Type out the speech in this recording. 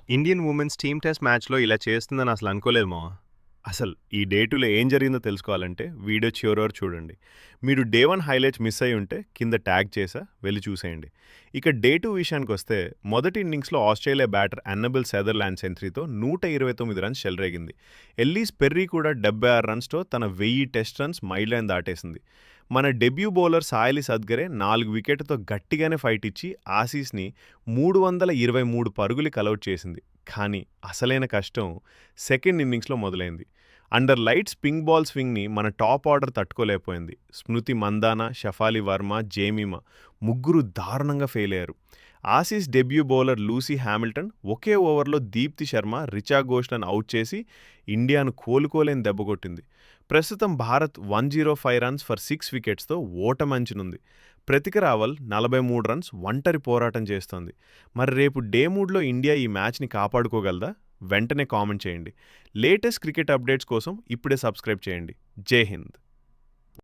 Indian women's team test మ్యాచ్‌లో ఇలా చేస్తుందని అసలు అనుకోలేదు మావ. అసలు ఈ డే 2లో ఏం జరిగిందో తెలుసుకోవాలంటే వీడియో చివరి వరకు చూడండి. మీరు డే 1 హైలైట్స్ మిస్ అయ్యి ఉంటే కింద ట్యాగ్ చేసా వెళ్లి చూసేయండి. ఇక డే 2 విషయానికొస్తే మొదటి ఇన్నింగ్స్‌లో ఆస్ట్రేలియా బ్యాటర్ అన్నబెల్ సెదర్‌లాండ్ సెంచరీతో 129 రన్స్ చెలరేగింది. ఎల్లీస్ పెర్రీ కూడా 76 రన్స్‌తో తన 1000 టెస్ట్ రన్స్ మైలురాయిని దాటేసింది. మన డెబ్యూ బౌలర్ సాయిలి సద్గరే 4 వికెట్లతో గట్టిగానే ఫైట్ ఇచ్చి ఆసీస్‌ని 323 పరుగులకి ఆలౌట్ చేసింది. కానీ అసలైన కష్టం సెకండ్ ఇన్నింగ్స్‌లో మొదలైంది. అండర్ లైట్స్ పింక్ బాల్ స్వింగ్‌ని మన టాప్ ఆర్డర్ తట్టుకోలేకపోయింది. స్మృతి మందాన, షఫాలి వర్మ, జేమిమా ముగ్గురు దారుణంగా ఫెయిల్ అయ్యారు. Aussie debut bowler Lucy Hamilton ఒకే ఓవర్లో దీప్తి శర్మ, రిచా ఘోష్లను అవుట్ చేసి ఇండియాను కోలుకోలేని దెబ్బకొట్టింది. ప్రస్తుతం భారత్ 105 రన్స్ ఫర్ 6 వికెట్స్తో ఓటమంచునుంది. ప్రతిక రావల్ 43 రన్స్ ఒంటరి పోరాటం చేస్తోంది. మరి రేపు డే 3లో ఇండియా ఈ మ్యాచ్ని కాపాడుకోగలదా? వెంటనే కామెంట్ చేయండి. లేటెస్ట్ క్రికెట్ అప్డేట్స్ కోసం ఇప్పుడే సబ్స్క్రైబ్ చేయండి. జై హింద్.